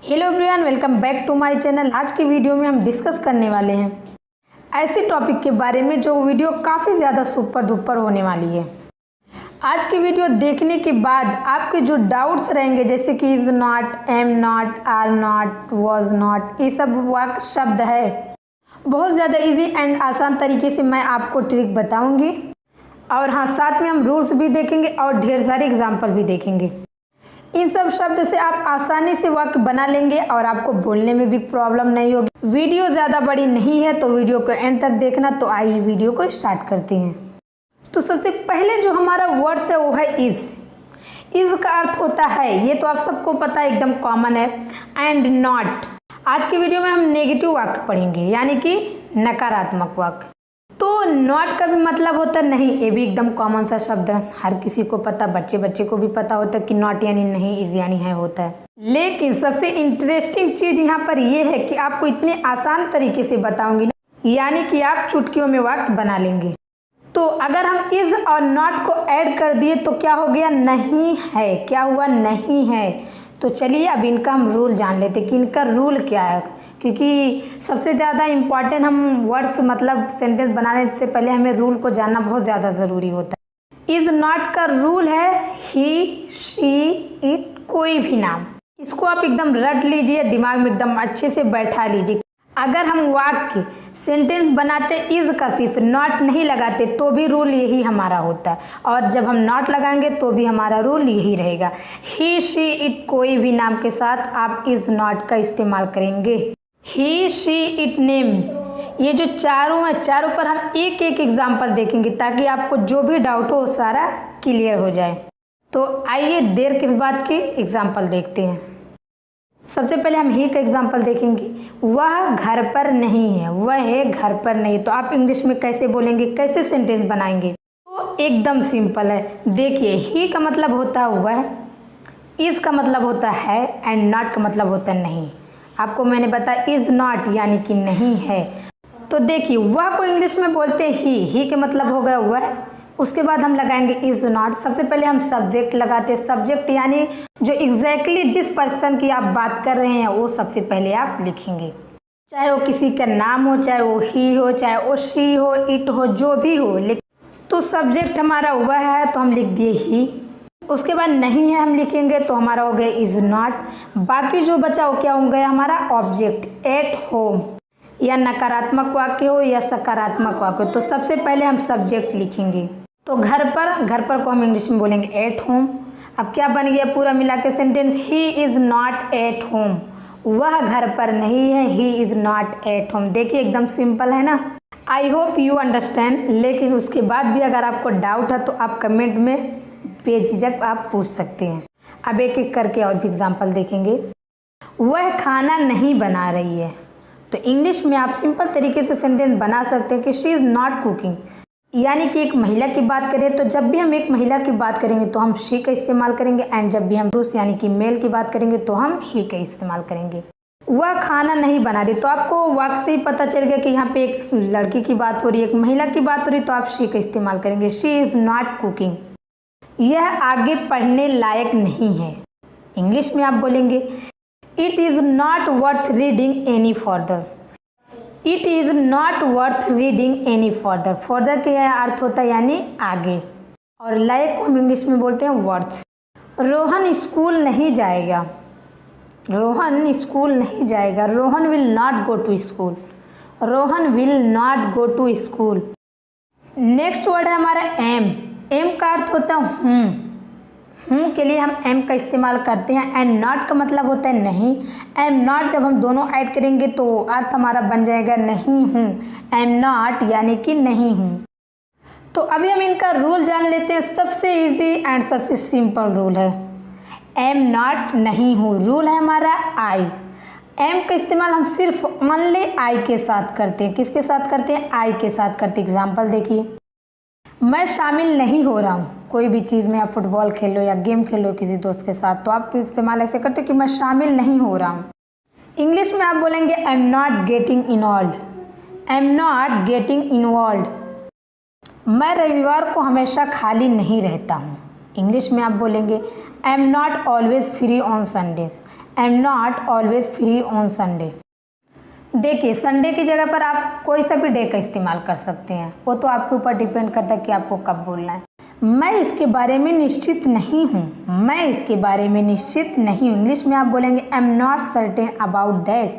Hello everyone, welcome back to my channel. आज की video में हम डिस्कस करने वाले हैं ऐसे टॉपिक के बारे में जो वीडियो काफ़ी ज़्यादा सुपर डुपर होने वाली है। आज की वीडियो देखने के बाद आपके जो डाउट्स रहेंगे, जैसे कि is not, am not, are not, was not, ये सब वाक्य शब्द है, बहुत ज़्यादा इजी एंड आसान तरीके से मैं आपको ट्रिक बताऊँगी। और हाँ, साथ में हम रूल्स भी देखेंगे और ढेर सारे एग्जाम्पल भी देखेंगे। इन सब शब्द से आप आसानी से वाक्य बना लेंगे और आपको बोलने में भी प्रॉब्लम नहीं होगी। वीडियो ज़्यादा बड़ी नहीं है तो वीडियो को एंड तक देखना। तो आइए वीडियो को स्टार्ट करते हैं। तो सबसे पहले जो हमारा वर्ड्स है वो है इज़। इज़ का अर्थ होता है, ये तो आप सबको पता है, एकदम कॉमन है, एंड नॉट। आज की वीडियो में हम नेगेटिव वाक्य पढ़ेंगे, यानी कि नकारात्मक वाक्य। तो नॉट का भी मतलब होता है नहीं, ये भी एकदम कॉमन सा शब्द है, हर किसी को पता, बच्चे को भी पता होता है कि नॉट यानी नहीं, इज यानी है होता है। लेकिन सबसे इंटरेस्टिंग चीज यहाँ पर यह है कि आपको इतने आसान तरीके से बताऊंगी ना, यानी कि आप चुटकियों में वाक्य बना लेंगे। तो अगर हम इज और नॉट को ऐड कर दिए तो क्या हो गया, नहीं है। क्या हुआ, नहीं है। तो चलिए अब इनका हम रूल जान लेते कि इनका रूल क्या है, क्योंकि सबसे ज़्यादा इम्पॉर्टेंट हम वर्ड्स मतलब सेंटेंस बनाने से पहले हमें रूल को जानना बहुत ज़्यादा ज़रूरी होता है। इज़ नॉट का रूल है ही, शी, इट, कोई भी नाम। इसको आप एकदम रट लीजिए, दिमाग में एकदम अच्छे से बैठा लीजिए। अगर हम वाक्य सेंटेंस बनाते इज़ का सिर्फ, नॉट नहीं लगाते, तो भी रूल यही हमारा होता है। और जब हम नॉट लगाएंगे तो भी हमारा रूल यही रहेगा। ही, शी, इट, कोई भी नाम के साथ आप इज़ नॉट का इस्तेमाल करेंगे। ही, शी, इट, नेम, ये जो चारों हैं, चारों पर हम एक एक एग्जाम्पल देखेंगे ताकि आपको जो भी डाउट हो सारा क्लियर हो जाए। तो आइए देर किस बात की, एग्जाम्पल देखते हैं। सबसे पहले हम ही का एग्जाम्पल देखेंगे। वह घर पर नहीं है, वह घर पर नहीं। तो आप इंग्लिश में कैसे बोलेंगे, कैसे सेंटेंस बनाएंगे? तो एकदम सिंपल है। देखिए, ही का मतलब होता है वह, इज़ का मतलब होता है, एंड नॉट का मतलब होता है नहीं। आपको मैंने बताया इज़ नॉट यानी कि नहीं है। तो देखिए, वह को इंग्लिश में बोलते हैं ही के मतलब हो गया वह। उसके बाद हम लगाएंगे इज़ नॉट। सबसे पहले हम सब्जेक्ट लगाते हैं। सब्जेक्ट यानी जो एग्जैक्टली जिस पर्सन की आप बात कर रहे हैं वो सबसे पहले आप लिखेंगे, चाहे वो किसी का नाम हो, चाहे वो ही हो, चाहे वो शी हो, इट हो, जो भी हो। तो सब्जेक्ट हमारा वह है तो हम लिख दिए ही। उसके बाद नहीं है हम लिखेंगे तो हमारा हो गया इज़ नॉट। बाकी जो बचा वो क्या हो गया हमारा ऑब्जेक्ट, एट होम, या नकारात्मक वाक्य हो या सकारात्मक वाक्य हो। तो सबसे पहले हम सब्जेक्ट लिखेंगे। तो घर पर को हम इंग्लिश में बोलेंगे एट होम। अब क्या बन गया पूरा मिला के sentence, he is not at home. वह घर पर नहीं है, he is not at home. देखिए एकदम सिंपल है ना। I hope you understand. लेकिन उसके बाद भी अगर आपको डाउट है तो आप कमेंट में बेझिझक आप पूछ सकते हैं। अब एक एक करके और भी एग्जाम्पल देखेंगे। वह खाना नहीं बना रही है। तो इंग्लिश में आप सिंपल तरीके से सेंटेंस बना सकते हैं कि शी इज़ नॉट कुकिंग, यानी कि एक महिला की बात करें तो जब भी हम एक महिला की बात करेंगे तो हम शी का इस्तेमाल करेंगे, एंड जब भी हम पुरुष यानी कि मेल की बात करेंगे तो हम ही का इस्तेमाल करेंगे। वह खाना नहीं बना रही, तो आपको वाक्य से ही पता चल गया कि यहाँ पे एक लड़की की बात हो रही है, एक महिला की बात हो रही है, तो आप शी का इस्तेमाल करेंगे। She is not cooking. यह आगे पढ़ने लायक नहीं है। इंग्लिश में आप बोलेंगे it is not worth reading any further. It is not worth reading any further. Further के यह अर्थ होता है यानी आगे, और लायक को हम इंग्लिश में बोलते हैं वर्थ। रोहन स्कूल नहीं जाएगा। रोहन स्कूल नहीं जाएगा। Rohan will not go to school. Rohan will not go to school. Next word है हमारा एम। एम का अर्थ होता है हूँ के लिए हम एम का इस्तेमाल करते हैं, एंड नॉट का मतलब होता है नहीं। एम नॉट जब हम दोनों ऐड करेंगे तो अर्थ हमारा बन जाएगा नहीं हूँ। एम नॉट यानी कि नहीं हूँ। तो अभी हम इनका रूल जान लेते हैं। सबसे इजी एंड सबसे सिंपल रूल है एम नॉट, नहीं हूँ। रूल है हमारा आई। एम का इस्तेमाल हम सिर्फ ओनली आई के साथ करते हैं। किसके साथ करते हैं, आई के साथ करते हैं। एग्जाम्पल देखिए, मैं शामिल नहीं हो रहा हूँ। कोई भी चीज़ में आप फुटबॉल खेलो या गेम खेलो किसी दोस्त के साथ, तो आप इस्तेमाल ऐसे करते हो कि मैं शामिल नहीं हो रहा हूँ। इंग्लिश में आप बोलेंगे I am not getting involve. I am not getting involve. मैं रविवार को हमेशा खाली नहीं रहता हूँ। इंग्लिश में आप बोलेंगे I am not always free on Sundays. I am not always free on Sunday. देखिए, संडे की जगह पर आप कोई सा भी डे का इस्तेमाल कर सकते हैं, वो तो आपके ऊपर डिपेंड करता है कि आपको कब बोलना है। मैं इसके बारे में निश्चित नहीं हूँ, मैं इसके बारे में निश्चित नहीं हूँ। इंग्लिश में आप बोलेंगे I am not certain about that,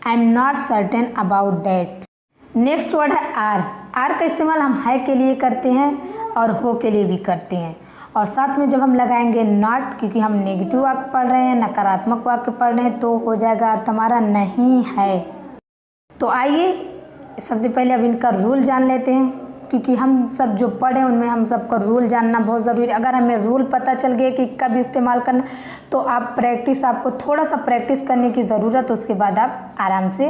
I am not certain about that. Next word है आर। आर का इस्तेमाल हम है के लिए करते हैं और हो के लिए भी करते हैं, और साथ में जब हम लगाएंगे नॉट, क्योंकि हम नेगेटिव वाक्य पढ़ रहे हैं, नकारात्मक वाक्य पढ़ रहे हैं, तो हो जाएगा अर्थ हमारा नहीं है। तो आइए सबसे पहले अब इनका रूल जान लेते हैं, क्योंकि हम सब जो पढ़े उनमें हम सबका रूल जानना बहुत ज़रूरी है। अगर हमें रूल पता चल गया कि कब इस्तेमाल करना, तो आपको थोड़ा सा प्रैक्टिस करने की ज़रूरत है। उसके बाद आप आराम से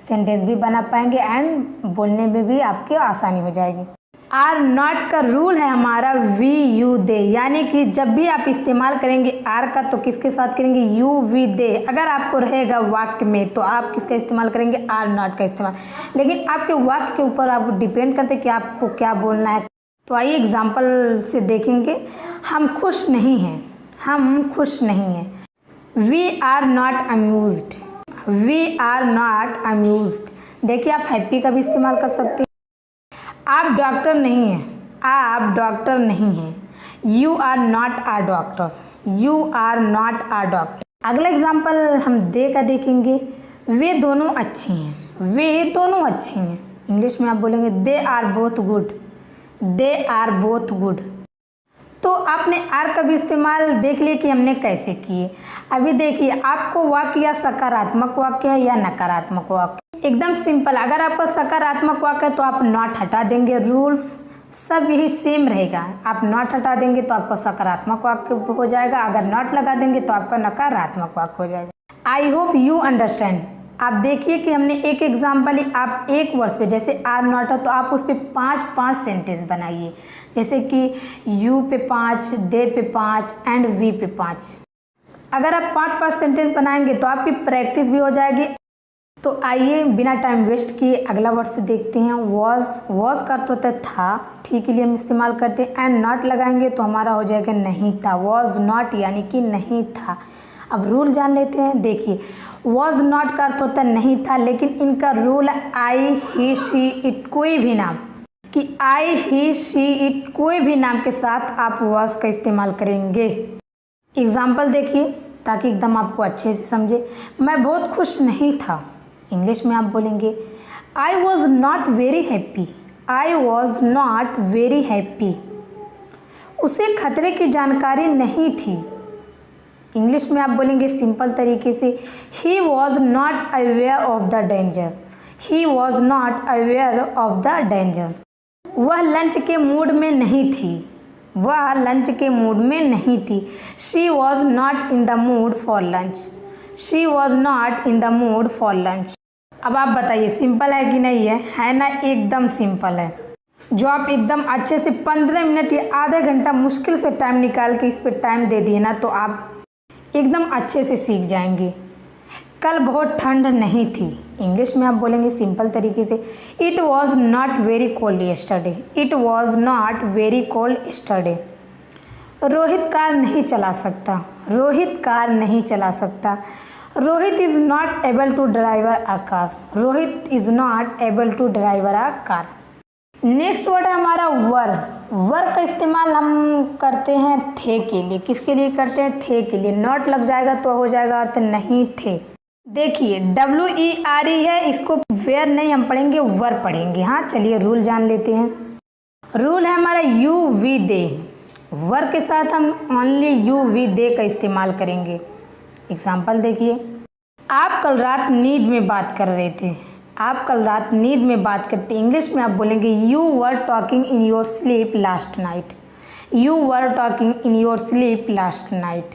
सेंटेंस भी बना पाएंगे एंड बोलने में भी आपकी आसानी हो जाएगी। आर नॉट का रूल है हमारा वी यू दे, यानी कि जब भी आप इस्तेमाल करेंगे आर का तो किसके साथ करेंगे, यू वी दे। अगर आपको रहेगा वाक्य में तो आप किसका इस्तेमाल करेंगे, आर नॉट का इस्तेमाल। लेकिन आपके वाक्य के ऊपर आप डिपेंड करते कि आपको क्या बोलना है। तो आइए एग्जाम्पल से देखेंगे। हम खुश नहीं हैं, हम खुश नहीं हैं। We are not amused, we are not amused. देखिए, आप हैप्पी का भी इस्तेमाल कर सकते हैं। आप डॉक्टर नहीं हैं, आप डॉक्टर नहीं हैं। You are not a doctor, you are not a doctor. अगला एग्जाम्पल हम दे का देखेंगे। वे दोनों अच्छे हैं, वे दोनों अच्छे हैं। इंग्लिश में आप बोलेंगे they are both good, they are both good. तो आपने आर का भी इस्तेमाल देख लिया कि हमने कैसे किए। अभी देखिए, आपको वाक्य या सकारात्मक वाक्य है या नकारात्मक वाक्य, एकदम सिंपल। अगर आपका सकारात्मक वाक्य है तो आप नॉट हटा देंगे, रूल्स सब यही सेम रहेगा। आप नॉट हटा देंगे तो आपका सकारात्मक वाक्य हो जाएगा, अगर नॉट लगा देंगे तो आपका नकारात्मक वाक्य हो जाएगा। I hope you understand. आप देखिए कि हमने एक एग्जाम्पल ही, आप एक वर्ड्स पे जैसे आर नॉट है तो आप उस पर 5 सेंटेंस बनाइए, जैसे कि यू पे 5, दे पे 5 एंड वी पे 5। अगर आप 5 सेंटेंस बनाएंगे तो आपकी प्रैक्टिस भी हो जाएगी। तो आइए बिना टाइम वेस्ट किए अगला वर्ड से देखते हैं। वॉज का अर्थ होता है था, ठीक के लिए हम इस्तेमाल करते हैं। एंड नॉट लगाएंगे तो हमारा हो जाएगा नहीं था। वॉज नॉट यानी कि नहीं था। अब रूल जान लेते हैं। देखिए, वॉज नॉट का अर्थ होता है नहीं था, लेकिन इनका रूल है आई ही शी इट, कोई भी नाम, कि आई ही शी इट कोई भी नाम के साथ आप वॉज का इस्तेमाल करेंगे। एग्जाम्पल देखिए ताकि एकदम आपको अच्छे से समझे। मैं बहुत खुश नहीं था। इंग्लिश में आप बोलेंगे I was not very happy, I was not very happy. उसे खतरे की जानकारी नहीं थी। इंग्लिश में आप बोलेंगे सिंपल तरीके से he was not aware of the danger, he was not aware of the danger. वह लंच के मूड में नहीं थी, वह लंच के मूड में नहीं थी। She was not in the mood for lunch, she was not in the mood for lunch. अब आप बताइए सिंपल है कि नहीं है ना, एकदम सिंपल है। जो आप एकदम अच्छे से 15 मिनट या आधा घंटा मुश्किल से टाइम निकाल के इस पर टाइम दे दिए ना, तो आप एकदम अच्छे से सीख जाएंगे। कल बहुत ठंड नहीं थी। इंग्लिश में आप बोलेंगे सिंपल तरीके से it was not very cold yesterday, it was not very cold yesterday. Rohit car नहीं चला सकता, रोहित कार नहीं चला सकता। Rohit is not able to drive a car, Rohit is not able to drive a car. Next word है हमारा वर का इस्तेमाल हम करते हैं थे के लिए। किसके लिए करते हैं, थे के लिए। नॉट लग जाएगा तो हो जाएगा अर्थ नहीं थे। देखिए WERE है, इसको वेयर नहीं हम पढ़ेंगे, वर पढ़ेंगे। हाँ चलिए रूल जान लेते हैं। रूल है हमारा यू वी दे। वर के साथ हम ओनली यू वी दे का इस्तेमाल करेंगे। एग्जाम्पल देखिए, आप कल रात नींद में बात कर रहे थे, आप कल रात नींद में बात करते। इंग्लिश में आप बोलेंगे you were talking in your sleep last night, you were talking in your sleep last night.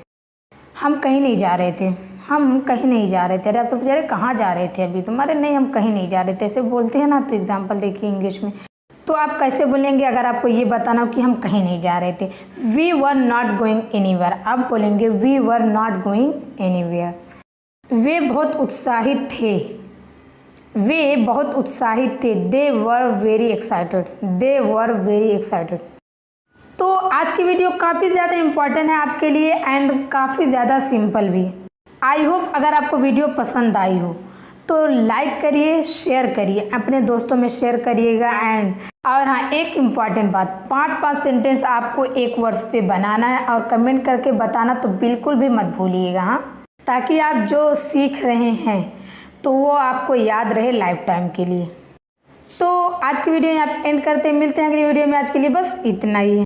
हम कहीं नहीं जा रहे थे, हम कहीं नहीं जा रहे थे। अरे आप सब पूछ रहे कहाँ जा रहे थे अभी, तुम्हारे नहीं हम कहीं नहीं जा रहे थे, ऐसे बोलते हैं ना। तो एग्जाम्पल देखिए इंग्लिश में, तो आप कैसे बोलेंगे अगर आपको ये बताना हो कि हम कहीं नहीं जा रहे थे। We were not going anywhere, आप बोलेंगे we were not going anywhere. वे बहुत उत्साहित थे, वे बहुत उत्साहित थे। They were very excited, they were very excited. तो आज की वीडियो काफ़ी ज़्यादा इम्पॉर्टेंट है आपके लिए एंड काफ़ी ज़्यादा सिंपल भी। आई होप अगर आपको वीडियो पसंद आई हो तो लाइक करिए, शेयर करिए, अपने दोस्तों में शेयर करिएगा। और हाँ, एक इम्पॉर्टेंट बात, 5 सेंटेंस आपको एक वर्ड्स पे बनाना है और कमेंट करके बताना तो बिल्कुल भी मत भूलिएगा, हाँ, ताकि आप जो सीख रहे हैं तो वो आपको याद रहे लाइफ टाइम के लिए। तो आज की वीडियो यहाँ एंड करते हैं, मिलते हैं अगली वीडियो में। आज के लिए बस इतना ही है।